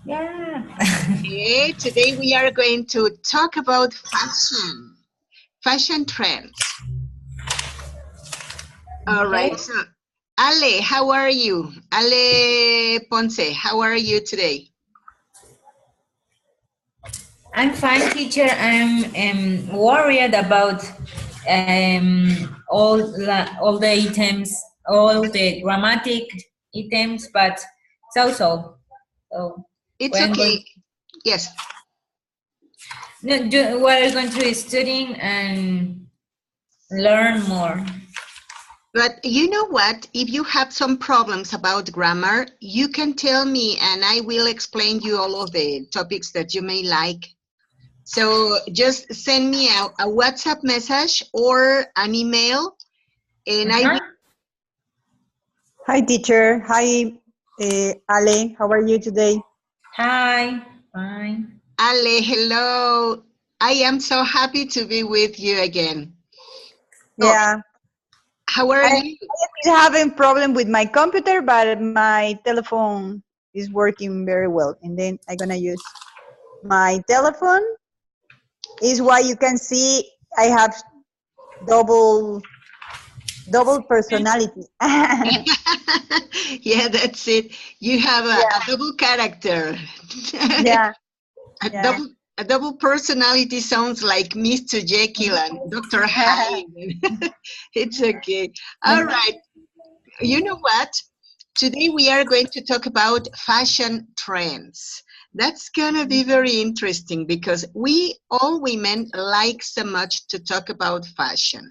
Yeah. Okay, today we are going to talk about fashion trends. All Okay. right, so Ale, how are you? Ale Ponce, how are you today? I'm fine, teacher. I'm worried about all the items, all the grammatic items, but so. So It's we're okay. going. Yes, No, we're going to be studying and learn more. but you know what? If you have some problems about grammar, you can tell me and I will explain you all of the topics that you may like. So just send me a WhatsApp message or an email and I Uh-huh. will. Hi, teacher. Hi, Ale. How are you today? Hi. Fine. Ale, hello. I am so happy to be with you again. Oh, Yeah, how are I'm you? still having problem with my computer, but my telephone is working very well. And then I'm gonna use my telephone. Is why you can see I have double double personality. Yeah, Yeah, that's it. You have a double character. yeah, A yeah. double a double personality sounds like Mr. Jekyll and Dr. Hyde. It's okay. All right. You know what? Today we are going to talk about fashion trends. That's gonna be very interesting because we all women like so much to talk about fashion.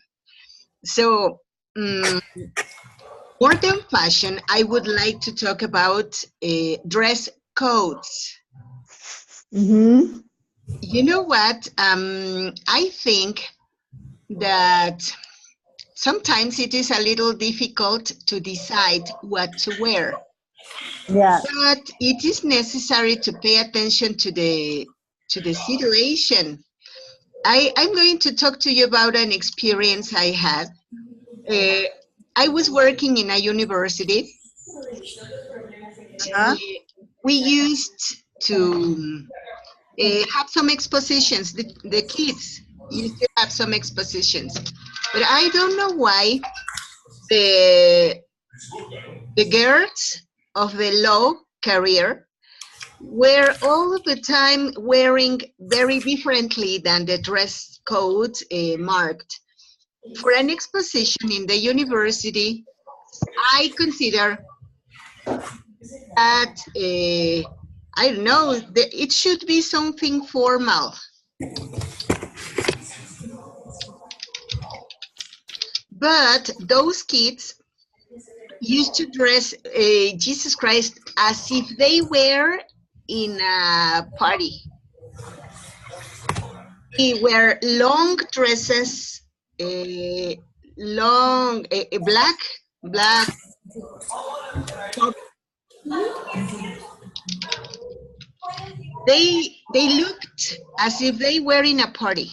So, mm, more than fashion, I would like to talk about dress codes. Mm-hmm. You know what? I think that sometimes it is a little difficult to decide what to wear, Yeah. but it is necessary to pay attention to the situation. I'm going to talk to you about an experience I had. Uh, I was working in a university. Uh-huh. We used to have some expositions. The kids used to have some expositions, but I don't know why the the girls of the law career were all the time wearing very differently than the dress code marked. For an exposition in the university, I consider that I don't know, it should be something formal. But those kids used to dress Jesus Christ as if they were in a party. They wear long dresses, uh, long, black top. They looked as if they were in a party.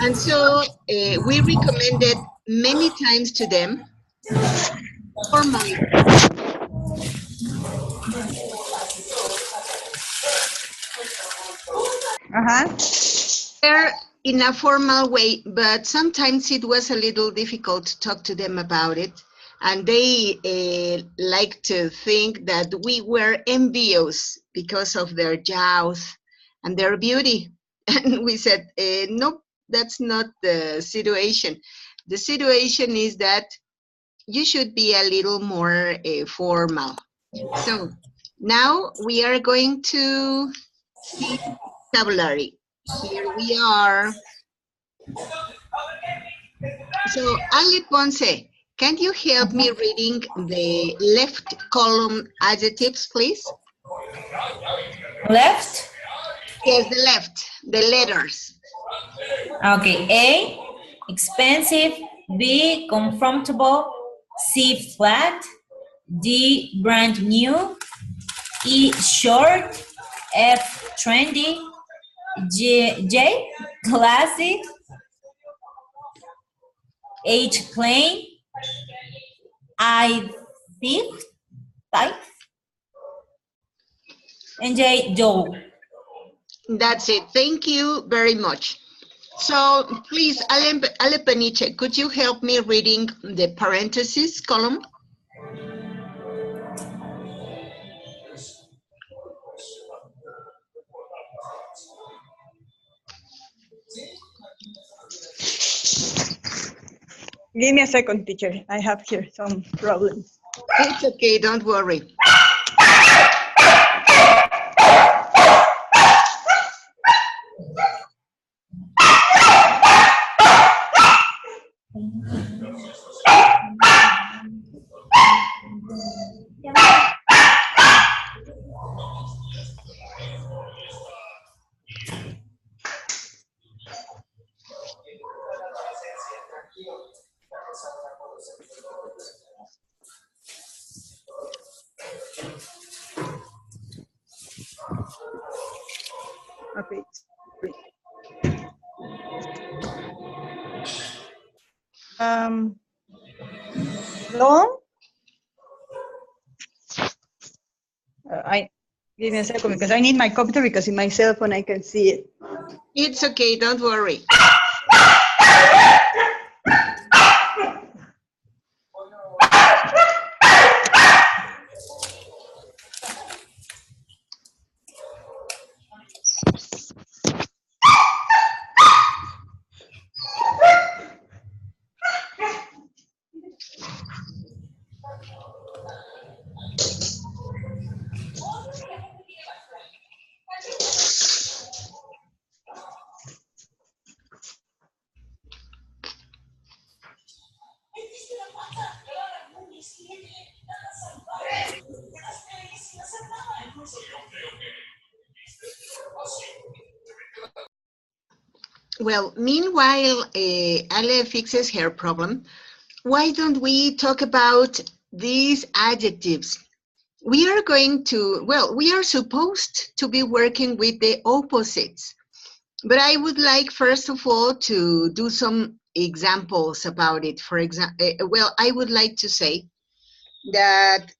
And so we recommended many times to them formal Uh-huh. wear in a formal way, but sometimes it was a little difficult to talk to them about it. And they like to think that we were envious because of their youth and their beauty. And we said, no, that's not the situation. The situation is that you should be a little more formal. So now we are going to see vocabulary. Here we are. So, Ali Ponce, can you help me reading the left column adjectives, please? Left. Yes, the left, the letters. Okay. A. Expensive. B. Comfortable. C. Flat. D. Brand new. E. Short. F. Trendy. J. Classic. H. Plain. I. Thick. Type. and J, Joe. That's it. Thank you very much. So please, Ale Peniche, could you help me reading the parentheses column? Give me a second, teacher. I have here some problems. It's okay, don't worry. Okay. Long. I give me a second because I need my computer because in my cell phone I can see it. It's okay, don't worry. Well, meanwhile, Ale fixes her problem. Why don't we talk about these adjectives? We are going to, well, we are supposed to be working with the opposites. But I would like, first of all, to do some examples about it. For example, well, I would like to say that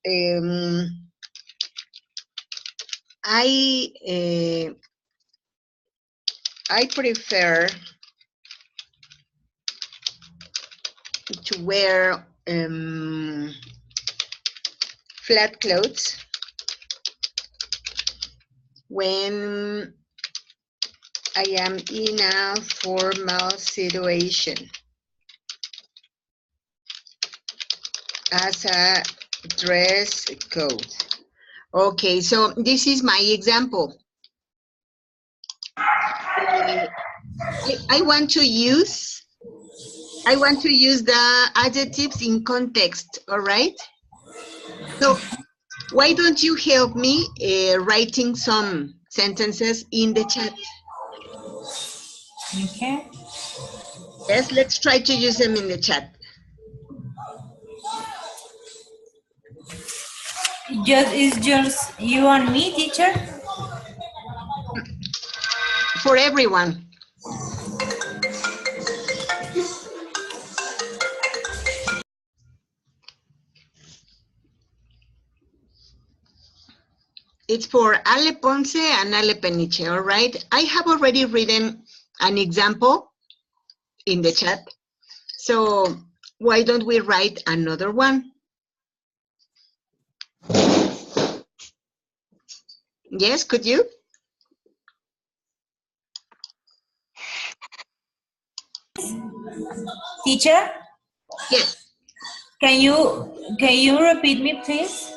I prefer to wear flat clothes when I am in a formal situation as a dress code. Okay, so this is my example. I want to use the adjectives in context, all right? So why don't you help me writing some sentences in the chat? Okay. Yes, let's try to use them in the chat. It's just you and me, teacher? For everyone. It's for Ale Ponce and Ale Peniche, all right? I have already written an example in the chat. So why don't we write another one? Yes, could you? Teacher? Yes. Can you repeat me, please?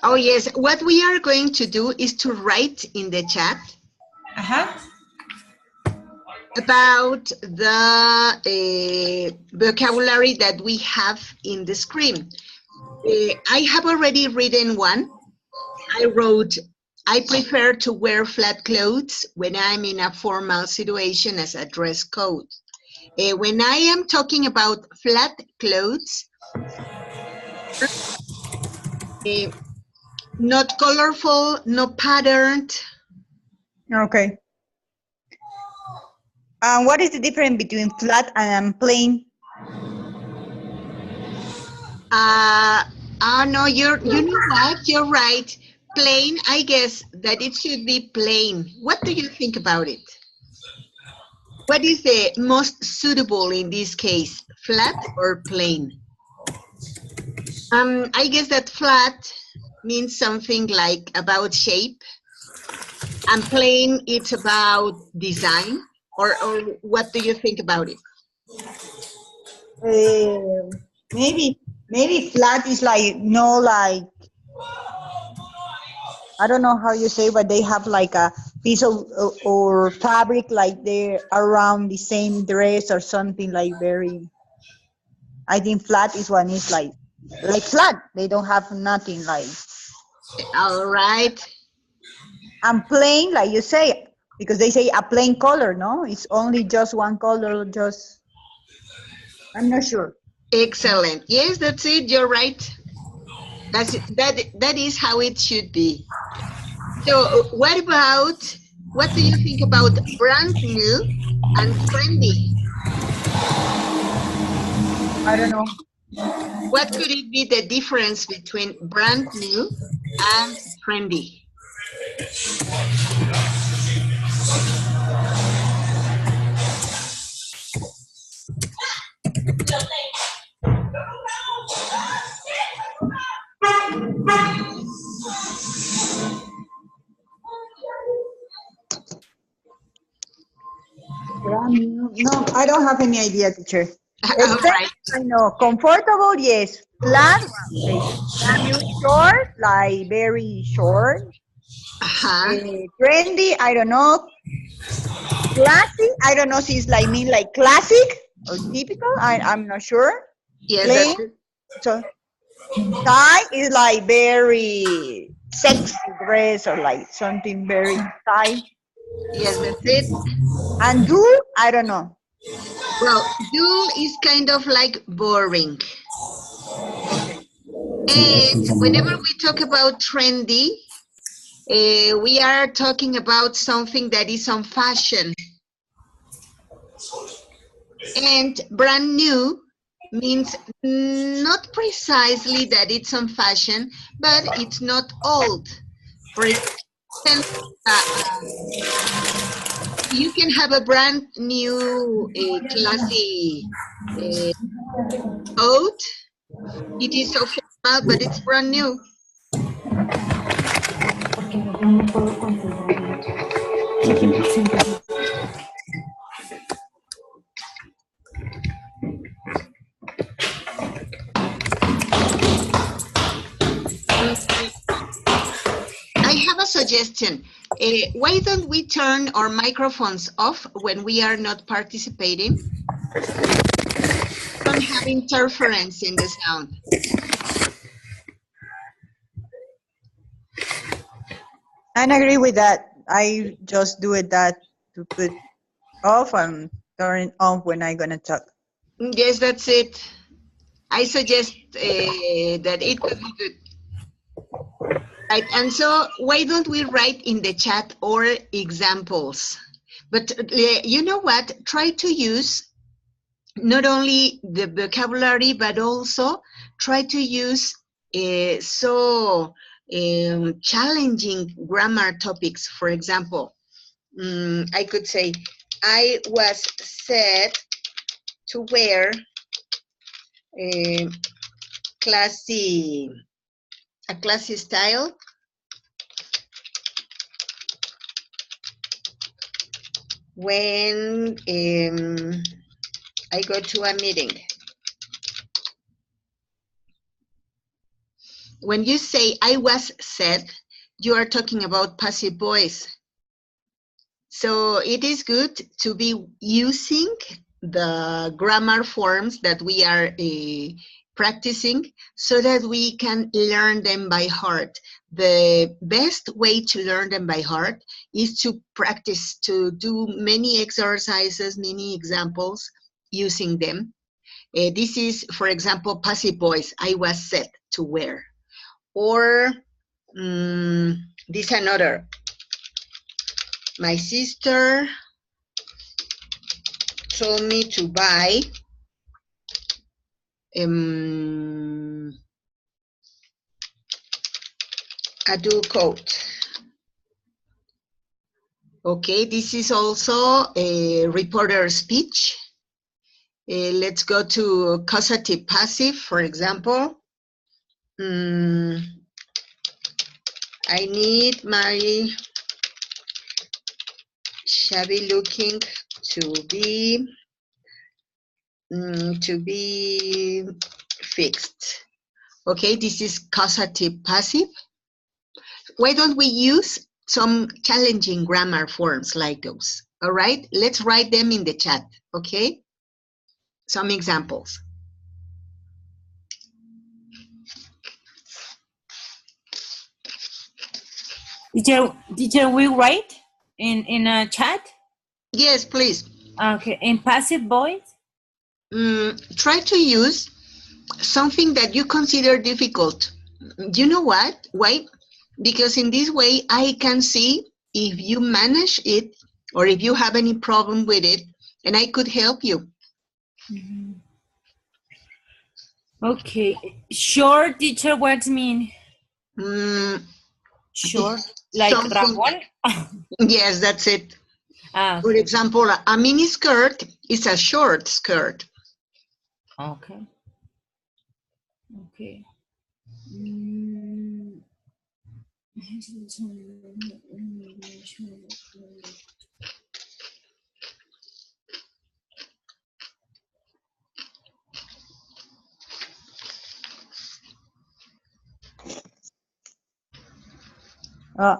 Oh, yes. What we are going to do is to write in the chat about the vocabulary that we have in the screen. I have already written one. I wrote, I prefer to wear flat clothes when I'm in a formal situation as a dress code. When I am talking about flat clothes, not colorful, not patterned. Okay. What is the difference between flat and plain? No, you know what? You're right. Plain, I guess that it should be plain. What do you think about it? What is the most suitable in this case, flat or plain? I guess that flat means something like about shape, and plain it's about design, or what do you think about it? Maybe flat is like no, like I don't know how you say, but they have like a piece of or fabric like they're around the same dress or something like very. I think flat is one is like flat. They don't have nothing like. All right. And plain, like you say, because they say a plain color, no? It's only just one color, just, I'm not sure. Excellent. Yes, that's it. You're right. That is how it should be. So what do you think about brand new and trendy? I don't know. What could it be the difference between brand new and trendy? Brand new. No, I don't have any idea, teacher. All Except right. I know comfortable, yes. Flat, okay. Brand new, short, like very short. Uh-huh. Trendy, I don't know. Classic, I don't know if it's like mean like classic or typical. I'm not sure. Yes, Plain. that's it. So tie is like very sexy dress or like something very tie. Yes, that's it. And do, I don't know. Well, dull is kind of like boring. And whenever we talk about trendy, we are talking about something that is on fashion. And brand new means not precisely that it's on fashion, but it's not old. For instance, you can have a brand new classy coat. It is so formal, but it's brand new. I have a suggestion. Why don't we turn our microphones off when we are not participating? Don't have interference in the sound. I agree with that. I just do it that to put off and turn it on when I'm gonna talk. Yes, that's it. I suggest that it could be good. Right, and so why don't we write in the chat or examples? But you know what? Try to use not only the vocabulary, but also try to use challenging grammar topics. For example, I could say, I was set to wear a classy style when I go to a meeting. When you say I was set, you are talking about passive voice. So it is good to be using the grammar forms that we are practicing so that we can learn them by heart. The best way to learn them by heart is to practice, to do many exercises, many examples using them. This is, for example, passive voice, I was set to wear. Or this another, my sister told me to buy a do code. Okay, this is also a reporter speech. Let's go to causative passive, for example. I need my shabby looking to be fixed. Okay, this is causative passive. Why don't we use some challenging grammar forms like those? All right, let's write them in the chat, okay? Some examples. Teacher, we write in a chat? Yes, please. Okay, in passive voice? Try to use something that you consider difficult. You know what? Why? Because in this way, I can see if you manage it or if you have any problem with it, and I could help you. Mm-hmm. Okay. Short, teacher, what mean? Short, like Ramon? Yes, that's it. Okay. For example, a mini skirt is a short skirt. Okay. Okay.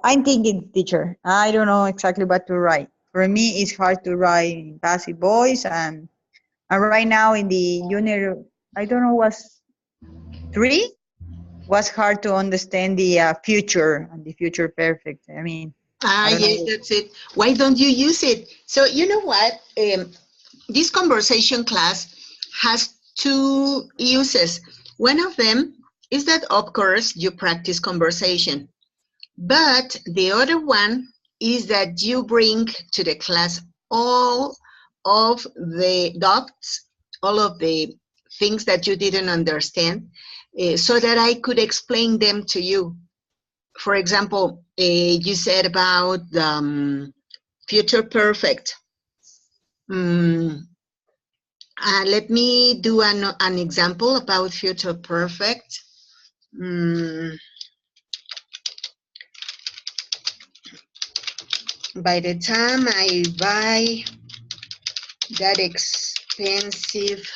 I'm thinking, teacher. I don't know exactly what to write. For me, it's hard to write in passive voice, and right now in the unit, I don't know, was 3, was hard to understand the future and the future perfect. I mean, I don't Yes, know. that's it. Why don't you use it? So you know what? This conversation class has 2 uses. One of them is that, of course, you practice conversation. But the other one is that you bring to the class all of the doubts, all of the things that you didn't understand, so that I could explain them to you. For example, you said about future perfect. Let me do an example about future perfect. By the time I buy that expensive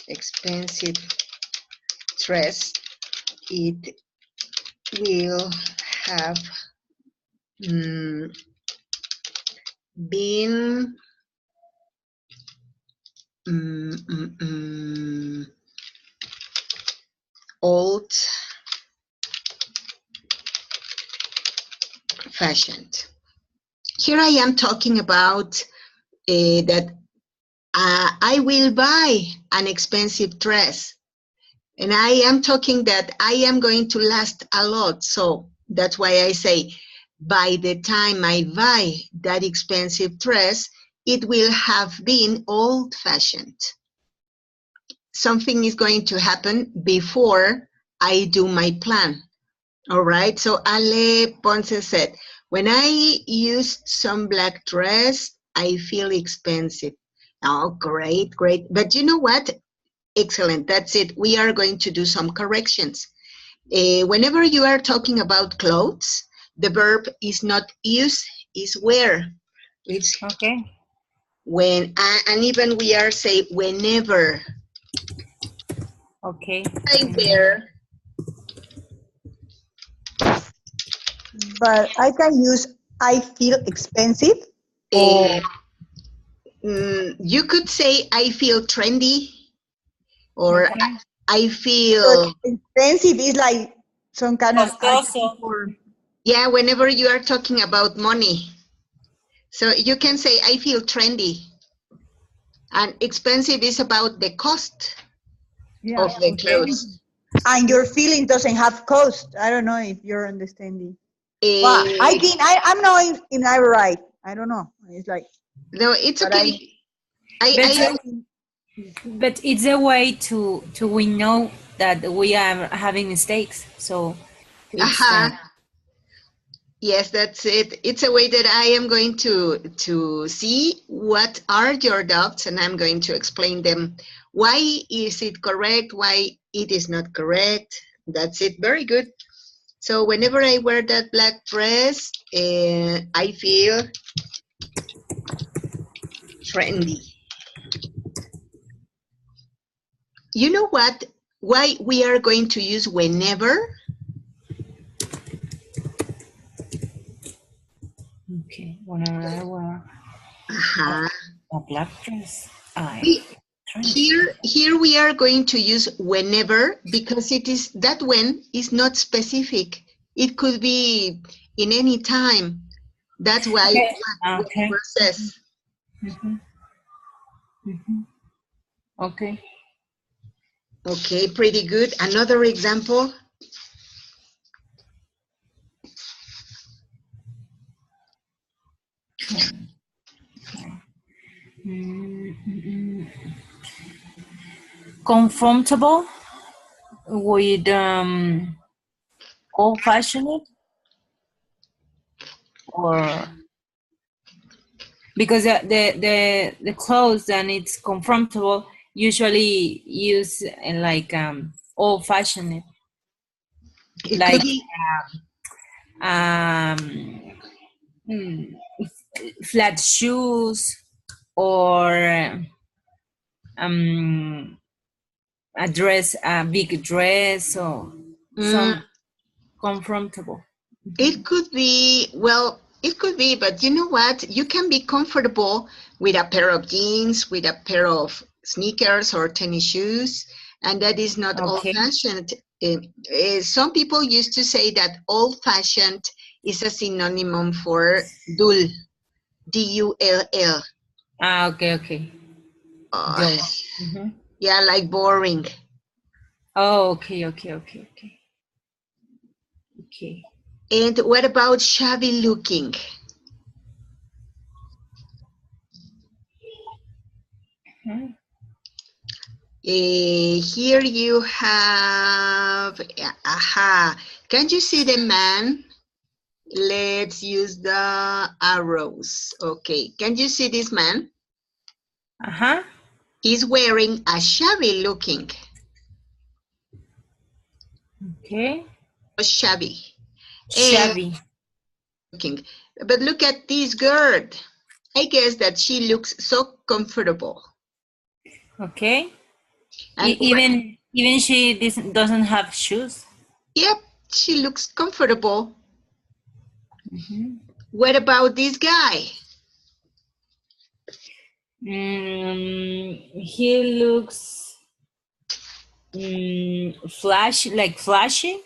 expensive dress, it will have been old fashioned. Here I am talking about that I will buy an expensive dress. And I am talking that I am going to last a lot. So that's why I say, by the time I buy that expensive dress, it will have been old-fashioned. Something is going to happen before I do my plan. All right. So Ale Ponce said, when I use some black dress, I feel expensive. Oh, great, great. But you know what? Excellent. That's it. We are going to do some corrections. Whenever you are talking about clothes, the verb is not use, is wear. It's Okay. when, and even we are say whenever. Okay. I wear. But I can use I feel expensive. Or You could say I feel trendy, or Okay. I feel. expensive is like some kind of adjective Costoso. for. Yeah, whenever you are talking about money. So you can say, I feel trendy. And expensive is about the cost Yeah. of the Okay. clothes. And your feeling doesn't have cost. I don't know if you're understanding. Well, I Eh, think I'm not in I right. I don't know. It's like, no, it's but okay. But I you, But it's a way to we know that we are having mistakes. So it's Yes, that's it. It's a way that I am going to see what are your doubts, and I'm going to explain them. Why is it correct? Why it is not correct? That's it. Very good. So whenever I wear that black dress, I feel trendy. You know what? Why we are going to use whenever? okay. Whenever I wear Uh-huh. a black dress, I We, trendy. here we are going to use whenever because it is that when is not specific. It could be in any time. That's why Okay. what Okay. whenever says. Mhm. Mhm. Okay. Okay, pretty good. Another example. Comfortable with old-fashioned, or because the clothes and it's comfortable usually use like old-fashioned, It could like be um mm, flat shoes, or um a dress, a big dress, or mm, some comfortable. it could be, well, it could be, but you know what? You can be comfortable with a pair of jeans, with a pair of sneakers or tennis shoes, and that is not Okay. old-fashioned. Some people used to say that old-fashioned is a synonym for dull, D-U-L-L. Okay, okay. Uh, Dull. Mhm. yeah, like boring. Oh, okay, okay, okay, okay, okay. And what about shabby looking? Mhm. Here you have, aha. Can you see the man? Let's use the arrows. Okay, can you see this man? Uh-huh. He's wearing a shabby looking. Okay. Shabby. And Shabby. looking. But look at this girl. I guess that she looks so comfortable. Okay. And Even she doesn't have shoes. yep, she looks comfortable. Mhm. What about this guy? He looks flashy.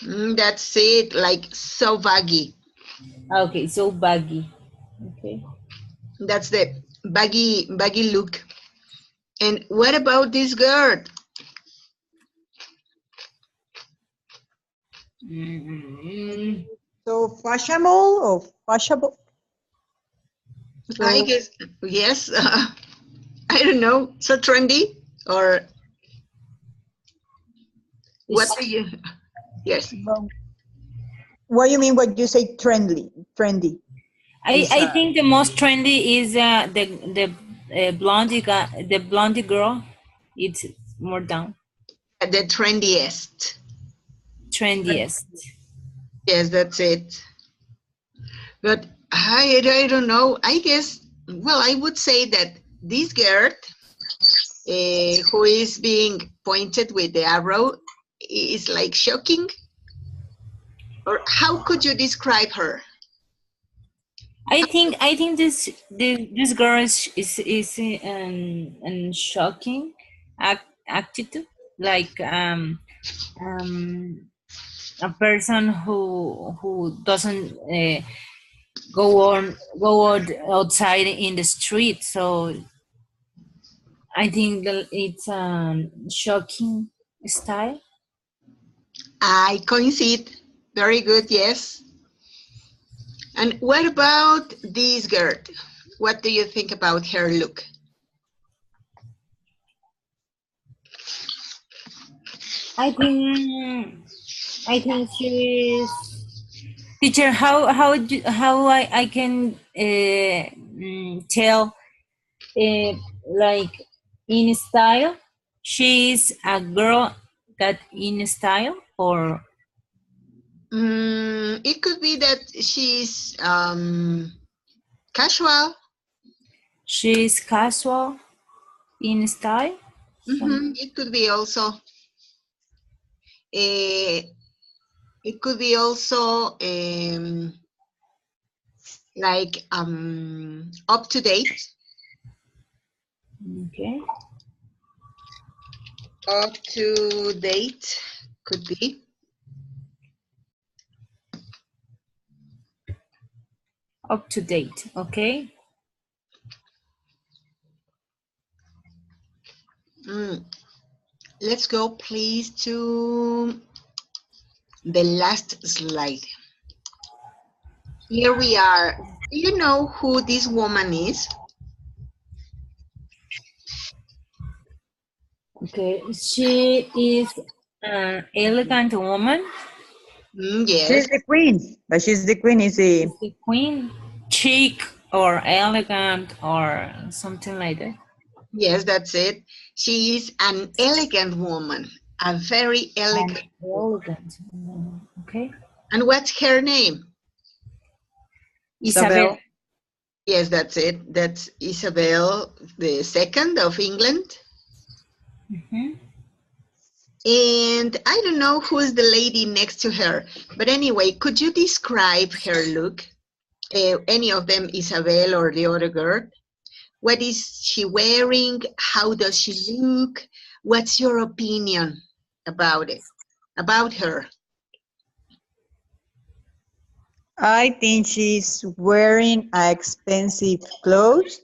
That's it, like so baggy. Okay, so baggy. Okay. That's the baggy look. And what about this girl? Mm, So fashionable or fashionable? I So guess yes. I don't know. So trendy or what it's, do you? Yes. what do you mean when you say trendy? Trendy is I think the most trendy is the the blondie girl. It's more down The trendiest. trendiest. Yes, that's it. But I don't know. I guess, well, I would say that this girl who is being pointed with the arrow is like shocking. Or how could you describe her? I think this girl is an shocking attitude, like a person who doesn't go out outside in the street. So I think that it's shocking style. I coincide. Very good, yes. And what about this girl? What do you think about her look? I think she's teacher. How I can tell like in style she's a girl that in style or It could be that she's casual. she's casual in style. It could be also. It could be also like up to date. Okay. Up to date could be. Up to date. Okay. Let's go, please, to the last slide. Here we are. Do you know who this woman is? Okay. She is an elegant woman. Yes. She's the queen, but she's the queen. Is the Is the queen chic or elegant or something like that? Yes, that's it. She is an elegant woman, a very elegant woman. Elegant. Okay. And what's her name? Isabel. Yes, that's it. That's Isabel II of England. And I don't know who's the lady next to her. But anyway, could you describe her look? Any of them, Isabel or the other girl? What is she wearing? How does she look? What's your opinion about it, about her? I think she's wearing expensive clothes.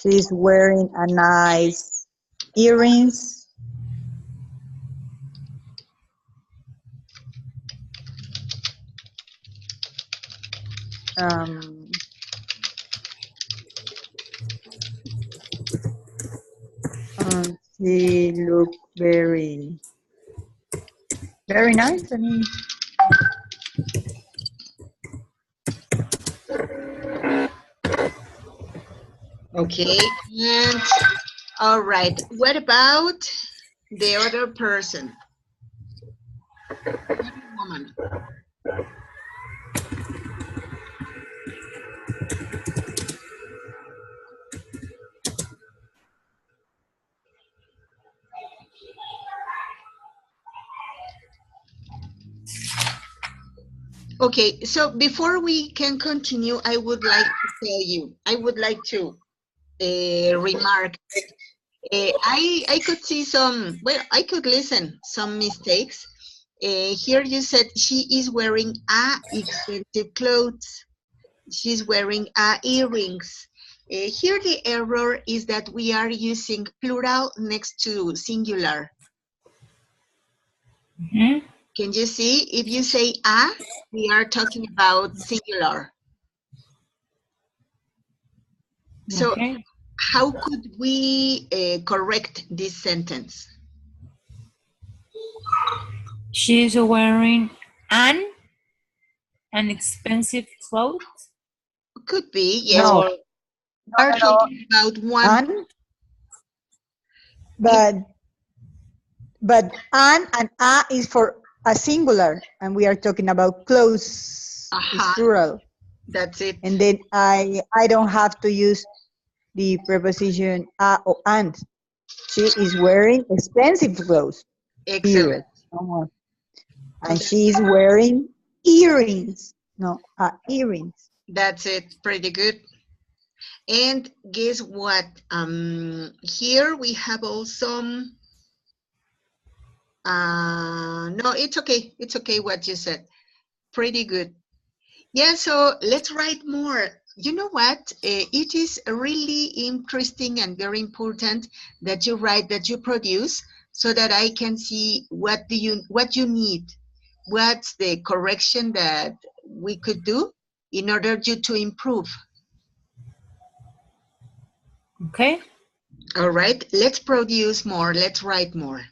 She's wearing a nice earrings. She looked very nice. I mean, okay, and all right, what about the other person? Woman. Okay, so before we can continue, I would like to tell you, I would like to remark, I could see some, well, I could listen some mistakes. Here you said she is wearing expensive clothes. She's wearing earrings. Here the error is that we are using plural next to singular. Can you see? If you say we are talking about singular. So how could we correct this sentence? She's wearing an expensive clothes. Could be, yes. No. We are talking about one. But an and a is for a singular, and we are talking about clothes. It's plural. That's it. And then I don't have to use the preposition a or and. She is wearing expensive clothes. Excellent. No more. And she is wearing earrings. No, earrings. That's it. Pretty good. And guess what? Here we have also. No, it's okay. It's okay what you said. Pretty good. Yeah, so let's write more. You know what? It is really interesting and very important that you write, that you produce, so that I can see what you need. What's the correction that we could do in order to improve? Okay. All right, let's produce more. Let's write more.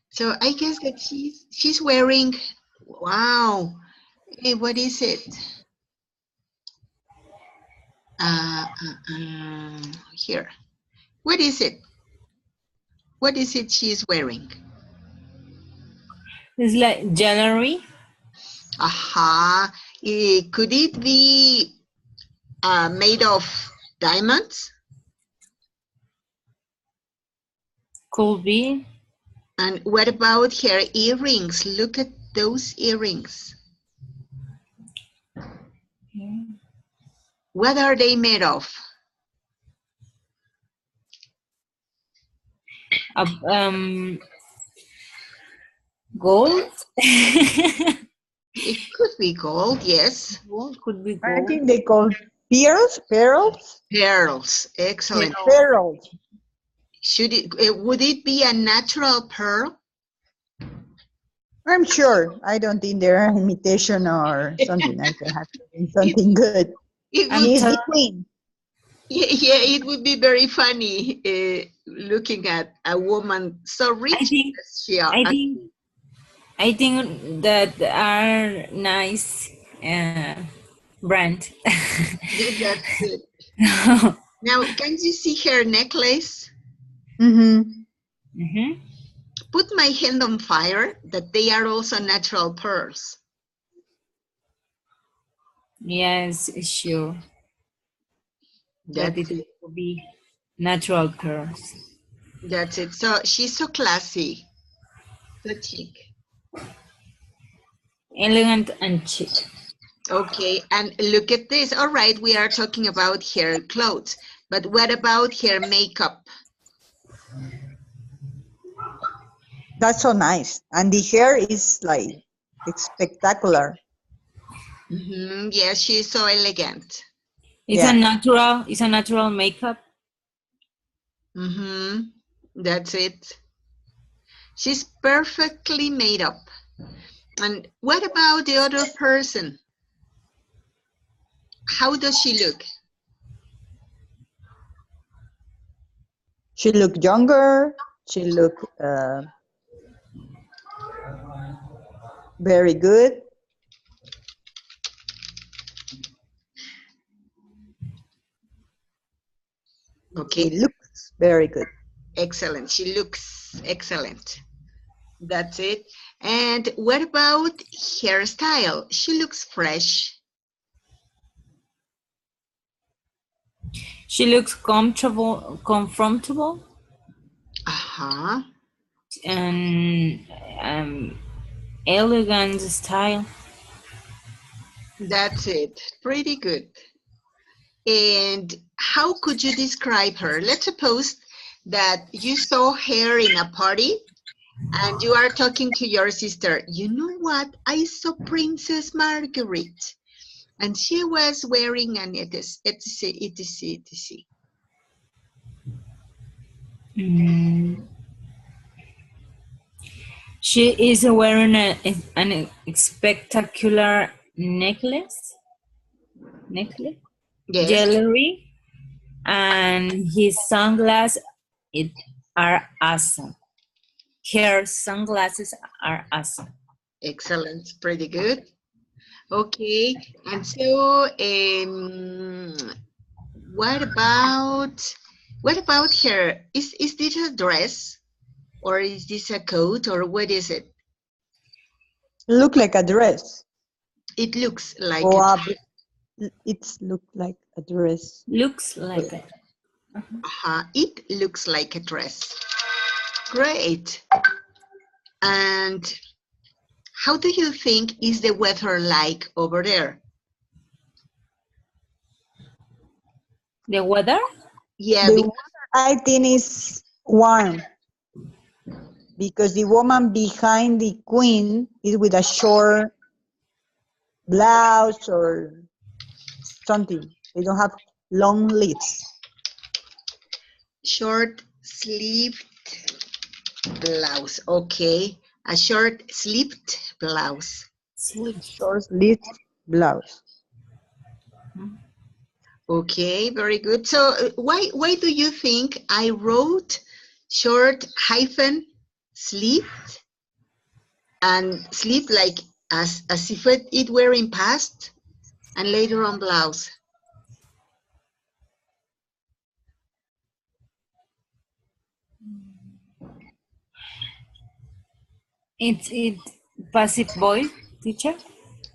So I guess that she's wearing, wow. Hey, what is it? Here. What is it? What is it she's wearing? It's like jewelry. Aha. Could it be made of diamonds? Could be. And what about her earrings? Look at those earrings. What are they made of? Gold. It could be gold, yes. Gold could be I gold. think they call pearls, pearls, Pearls, excellent. pearls. Would it be a natural pearl? I'm sure. I don't think they're imitation or something. I think have to be something good. It And would, he's the queen. yeah, it would be very funny looking at a woman so rich as she are. I think that are nice brand. That's it. Now, can you see her necklace? Mm-hmm. Put my hand on fire that they are also natural pearls. Yes, sure. That That's it it. will be natural pearls. That's it. So she's so classy, so chic. Elegant and chic. Okay, and look at this. All right, we are talking about her clothes, but what about her makeup? That's so nice. And the hair is like spectacular. Yes, she's so elegant. It's a natural makeup. That's it. She's perfectly made up. And what about the other person? How does she look? She looked younger. She looked very good. Okay. She looks very good. Excellent. She looks excellent. That's it. And what about hairstyle? She looks fresh. She looks comfortable, and elegant style. That's it. Pretty good. And how could you describe her? Let's suppose that you saw her in a party and you are talking to your sister. You know what? I saw Princess Marguerite and she was wearing an etc. etc. She is wearing an spectacular necklace, Yes. jewelry, and his sunglasses are awesome. Her sunglasses are awesome. Excellent. Pretty good. Okay. And so what about her? Is this a dress or is this a coat or what is it? Look like a dress. It looks like It's look like a dress. Looks like it. It looks like a dress. Great. And how do you think is the weather like over there? The weather? Yeah. The weather, I think, is warm because the woman behind the queen is with a short blouse or something. They don't have long sleeves. Short sleeved blouse. Okay. A short sleeved blouse. Short sleeved blouse. Okay, very good. So why do you think I wrote short hyphen sleeved and sleeve like as if it were in past and later on blouse? It's passive voice, teacher?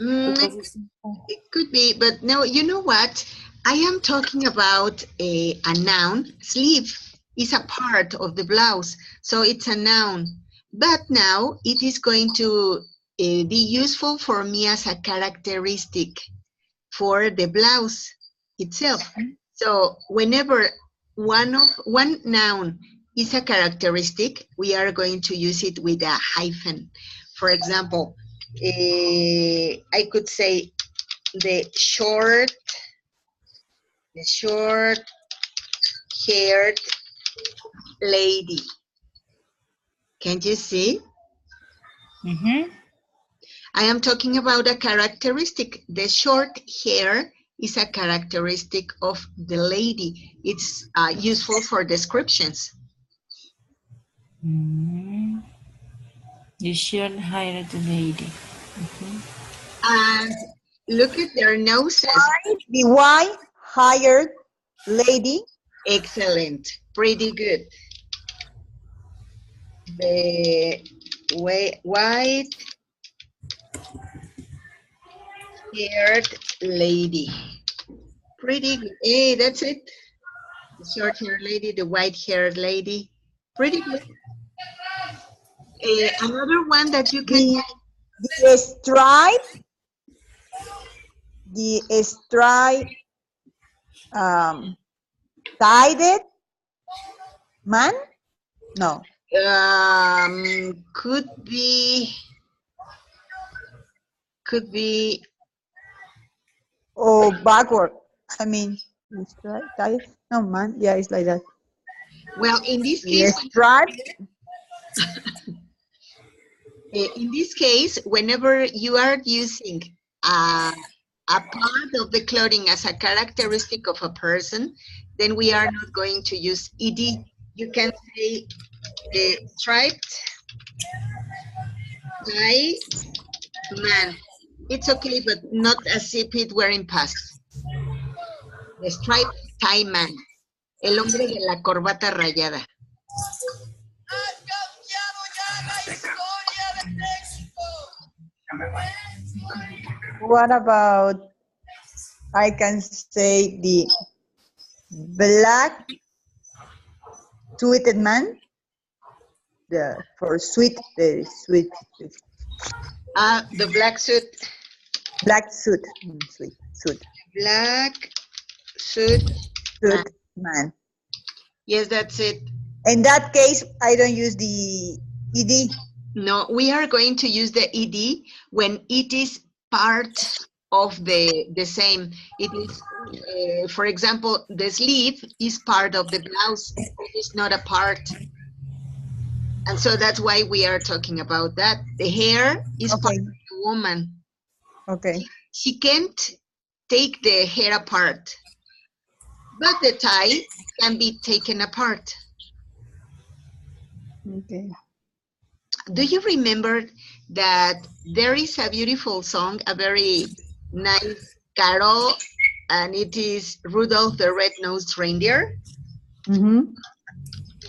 It could be, but no, you know what? I am talking about a noun. Sleeve is a part of the blouse, so it's a noun. But now it is going to be useful for me as a characteristic for the blouse itself. So whenever one noun is a characteristic, we are going to use it with a hyphen. For example, I could say the short-haired lady. Can you see? I am talking about a characteristic. The short hair is a characteristic of the lady. It's useful for descriptions. The short-haired lady. And look at their noses. The white-haired lady. Excellent. Pretty good. The white-haired lady. Pretty good. Hey, that's it. The short-haired lady, the white-haired lady. Pretty good. Another one that you can... The stripe, tied man? No. Could be. Oh, backward. I mean, tied. No, man. Yeah, it's like that. Well, in this case, whenever you are using a part of the clothing as a characteristic of a person, then we are not going to use ed. You can say striped tie man. It's okay, but not as if it were in past. The striped tie man. El hombre de la corbata rayada. What about, I can say the black suited man? The sweet. The black suit. Black suit. Sweet suit. Black suit man. Yes, that's it. In that case, I don't use the ed. No, we are going to use the ed when it is part of the same. It is, for example, the sleeve is part of the blouse. It is not a part. And so that's why we are talking about that. The hair is part of the woman. Okay. She can't take the hair apart, but the tie can be taken apart. Okay. Do you remember that there is a beautiful song, a very nice carol, and it is Rudolph the Red-Nosed Reindeer?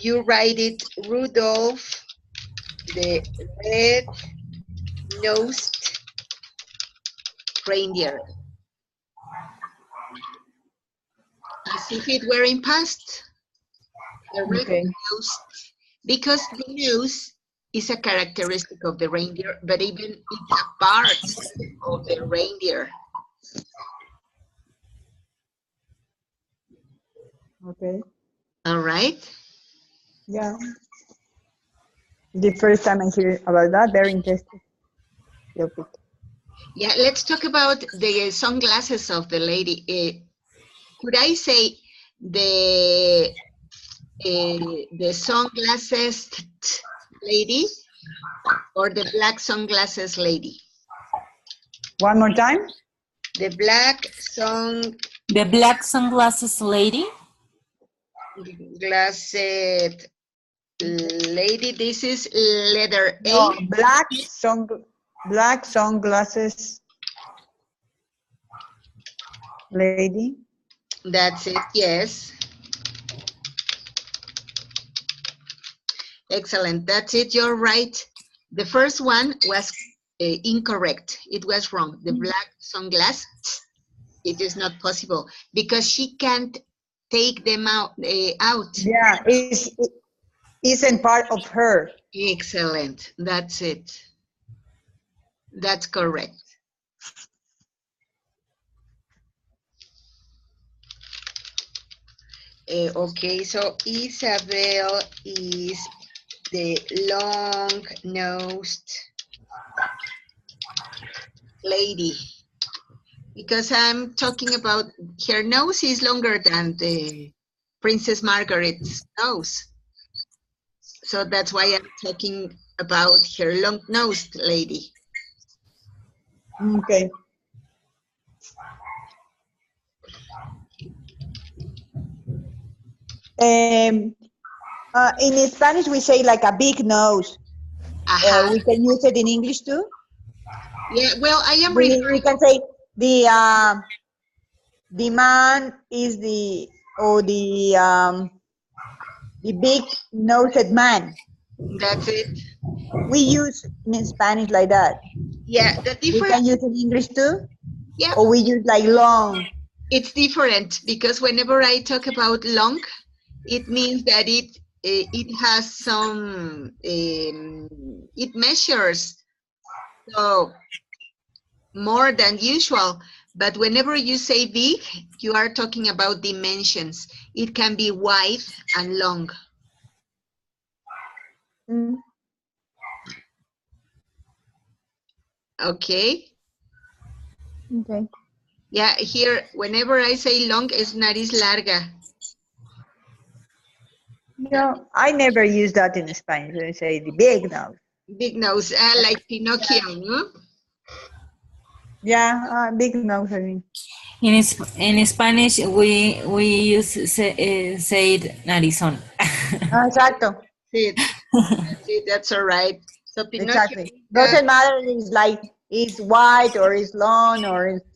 You write it, Rudolph the Red-Nosed Reindeer. As if it were in past. The red-nosed, because the nose is a characteristic of the reindeer, but even it's a part of the reindeer. Okay. All right. Yeah. The first time I hear about that, very interesting. Yeah, let's talk about the sunglasses of the lady. Could I say the sunglasses lady or the black sunglasses lady? One more time. The black sunglasses lady. Glasses lady. This is letter A. No, black sunglasses lady. That's it. Yes. Excellent. That's it. You're right. The first one was incorrect. It was wrong. The black sunglasses. It is not possible because she can't take them out. Yeah, it isn't part of her. Excellent. That's it. That's correct. Okay, so Isabel is the long-nosed lady. Because I'm talking about her nose is longer than the Princess Margaret's nose. So that's why I'm talking about her long-nosed lady. Okay. In Spanish, we say like a big nose. We can use it in English too. Yeah, well, I am We can say the man is the big nosed man. That's it. We use in Spanish like that. Yeah, the difference. We can use in English too. Yeah. Or we use like long. It's different because whenever I talk about long, it means that it has some it measures so more than usual. But whenever you say big, you are talking about dimensions. It can be wide and long. Mm. Okay. Okay. Yeah, here, whenever I say long, es nariz larga. No, I never use that in Spanish. I say the big nose. Big nose, like Pinocchio, no? Yeah, big nose, I mean. In Spanish, we use say narizón. Exacto. That's all right. So Pinocchio. Exactly. Doesn't matter if it's like it's white or it's long or it's,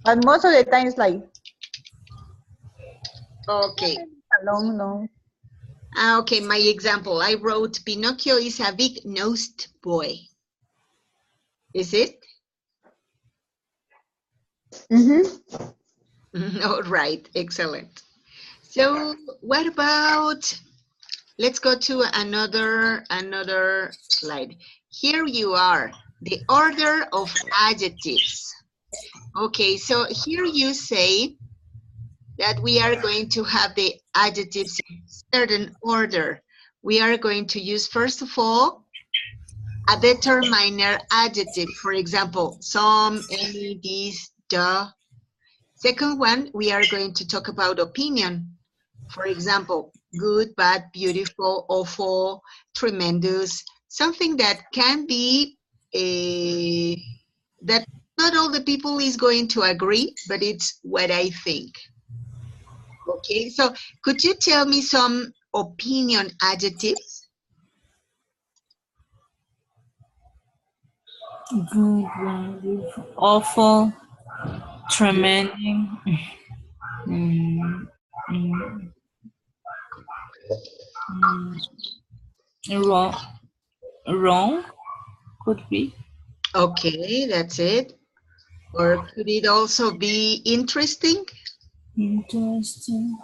but most of the time it's like okay. Long nose. Okay, my example. I wrote Pinocchio is a big-nosed boy. Is it? Mm-hmm. All right, excellent. So what about, let's go to another slide. Here you are, the order of adjectives. Okay, so here you say that we are going to have the adjectives in certain order. We are going to use, first of all, a determiner adjective. For example, some, any, this, the. Second one, we are going to talk about opinion. For example, good, bad, beautiful, awful, tremendous, something that can be that not all the people is going to agree, but it's what I think. Okay, so could you tell me some opinion adjectives? Good, bad, beautiful, awful, tremendous, wrong, wrong, could be. Okay, that's it. Or could it also be interesting? Interesting.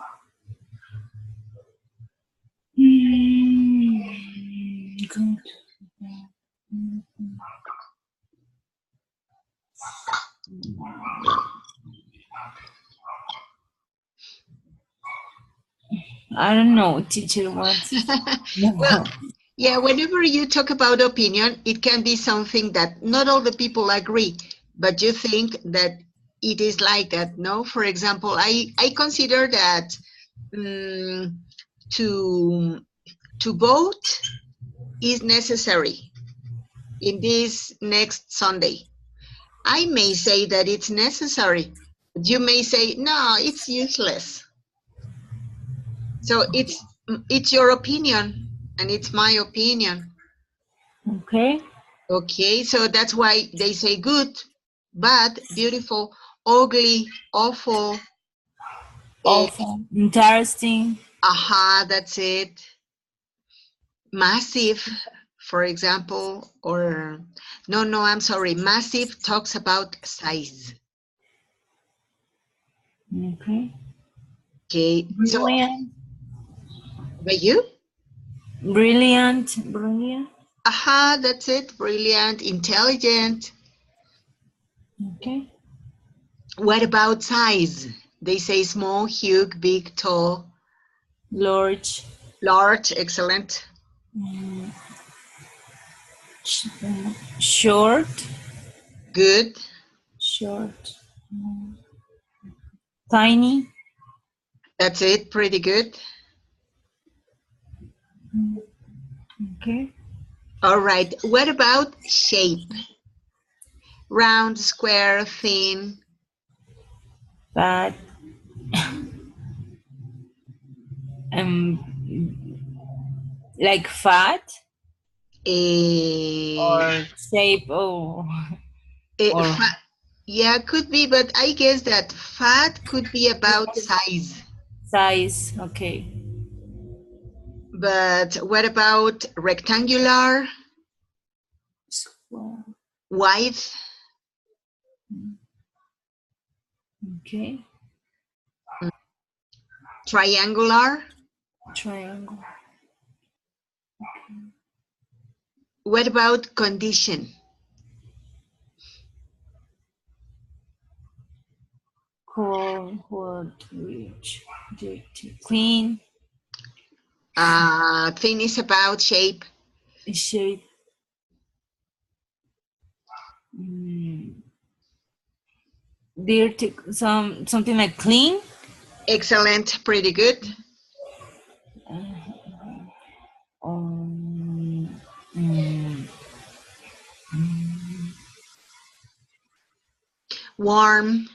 Good. I don't know, teacher, what? Well, yeah, whenever you talk about opinion, it can be something that not all the people agree, but you think that it is like that, no? For example, I consider that to vote is necessary in this next Sunday? I may say that it's necessary. You may say, no, it's useless. So it's your opinion, and it's my opinion. Okay. Okay, so that's why they say good, bad, beautiful, ugly, awful. Awful. Interesting. Aha, that's it. Massive, for example, or no, I'm sorry. Massive talks about size. Okay. Okay, so Brilliant. by you? Brilliant. Brilliant. Aha, that's it. Brilliant, intelligent. Okay. What about size? They say small, huge, big, tall, Large. large, excellent. Short. Good. Short. Tiny. That's it, pretty good. Okay. All right, what about shape? Round, square, thin. But like fat Eh, or shape. Oh, or fat, yeah, could be, but I guess that fat could be about size. size. Okay. But what about rectangular, Square. wide, Okay. triangular? Triangle. What about condition? Cold. Wood. Rich. Dirty. Clean. Thin is about shape. Shape. Mm, dirty. Something like clean. Excellent, pretty good. Um, mm, Warm,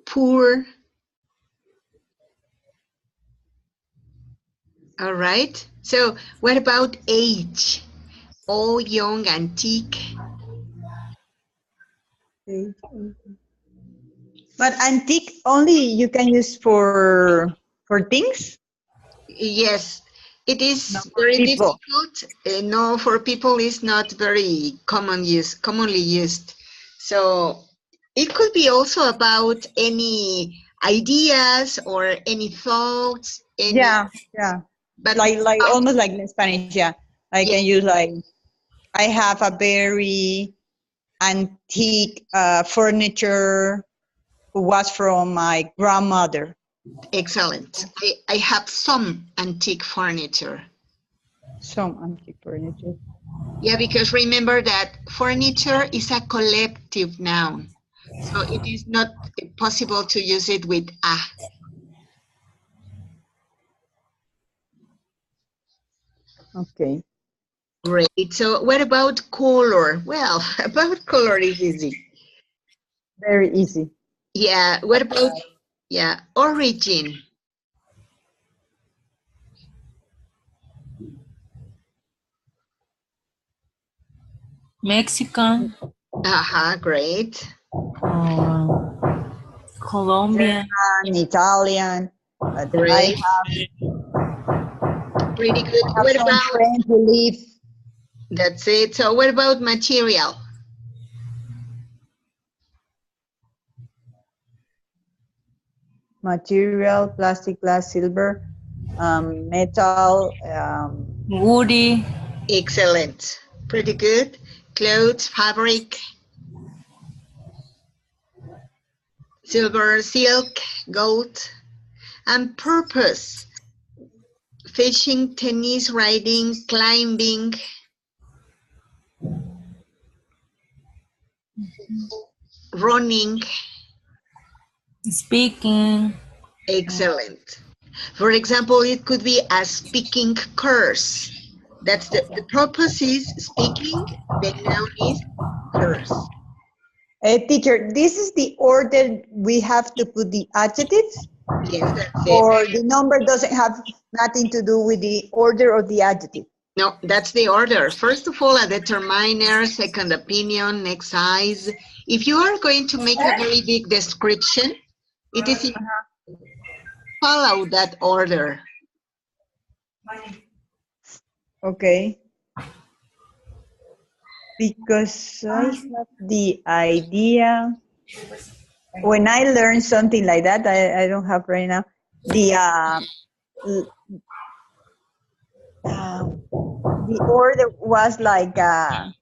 poor. All right. So what about age? Old, young, antique. But antique only you can use for things, Yes, it not is for very people. difficult. No, for people, it's not very commonly used. So it could be also about any ideas or any thoughts, any. Yeah. But Like almost like in Spanish, yeah. I can yeah, use like I have a very antique furniture who was from my grandmother. excellent. I have some antique furniture. Some antique furniture. Yeah, because remember that furniture is a collective noun. So it is not possible to use it with a. Okay. Great. So what about color? Well, about color is easy. Very easy. Yeah. What about, yeah, origin? Mexican. Aha, great. Colombian. German, Italian. But Great. Pretty good. have What some about, friends who live that's it. So what about material? material, plastic, glass, silver, metal, Woody. Excellent. Pretty good. Clothes, fabric, silver, silk, gold, and purpose. Fishing, tennis, riding, climbing, running. Speaking. Excellent. For example, it could be a speaking course. That's the purpose is speaking, the noun is course. Teacher, this is the order we have to put the adjectives, Yes, that's it. or the number doesn't have nothing to do with the order of the adjective? No, that's the order. First of all, a determiner, second opinion, next size. If you are going to make a very big description, it is follow that order. Okay. Because I have the idea, when I learn something like that, I don't have right now, the order was like, I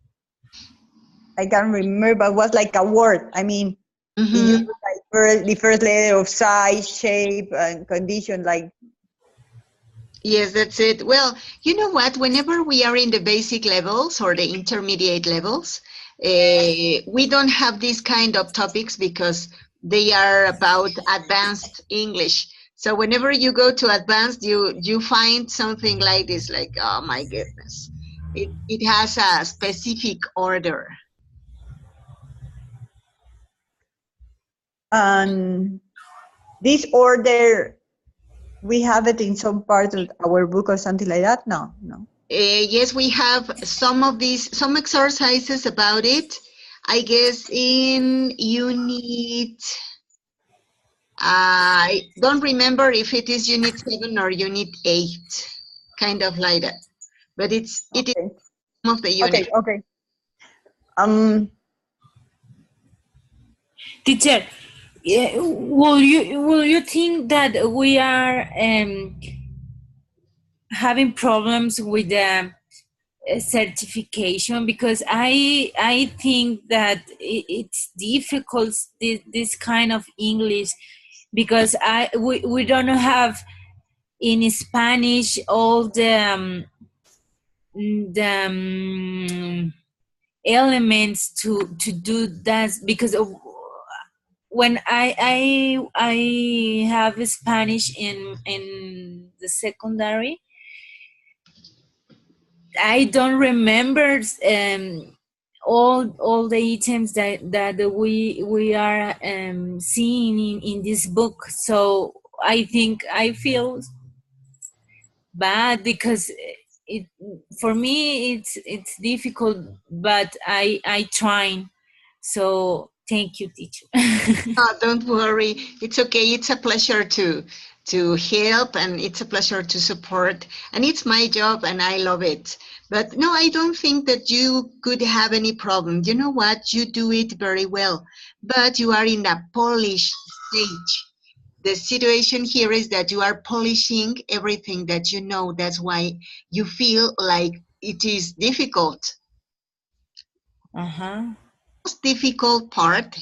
can't remember, but was like a word. I mean, you use like the first letter of size, shape, and condition, like. Yes, that's it. Well, you know what? Whenever we are in the basic levels or the intermediate levels, we don't have these kind of topics because they are about advanced English. So whenever you go to advanced, you find something like this, like, oh my goodness. It has a specific order. And this order, we have it in some part of our book or something like that? No. Yes, we have some exercises about it. I guess in unit, I don't remember if it is unit 7 or unit 8, kind of like that. But it is some of the unit. Okay. Teacher, will you think that we are having problems with the certification? Because I think that it's difficult, this kind of English, because we don't have in Spanish all the elements to do that, because when I have Spanish in the secondary, I don't remember all the items that we are seeing in this book. So I think I feel bad because for me it's difficult, but I try. So thank you, teacher. Oh, don't worry. It's okay. It's a pleasure to help, and it's a pleasure to support. And it's my job, and I love it. But no, I don't think that you could have any problem. You know what? You do it very well, but you are in a polished stage. The situation here is that you are polishing everything that you know. That's why you feel like it is difficult. The most difficult part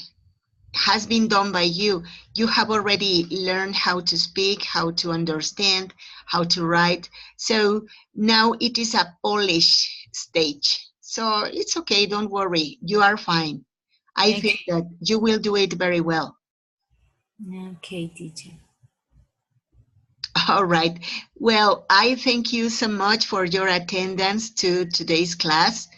has been done by you. You have already learned how to speak, how to understand, how to write. So now it is a polished stage. So it's okay, don't worry. You are fine. I think that you will do it very well. Okay, teacher. All right. Well, I thank you so much for your attendance to today's class.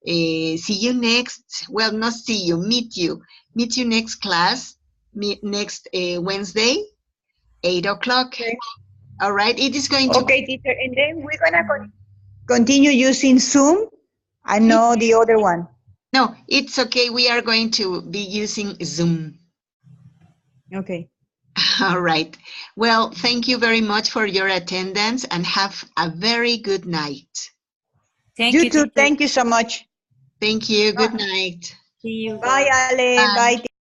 See you next, well, not see you, meet you. Meet you next class, next Wednesday, 8 o'clock. Okay. All right, it is going to Okay, teacher, and then we're gonna continue using Zoom. I know the other one. No, it's okay. We are going to be using Zoom. Okay. All right. Well, thank you very much for your attendance and have a very good night. Thank You you, too. teacher. Thank you so much. Thank you. Good night. See you. Bye, Ale. Bye. Bye.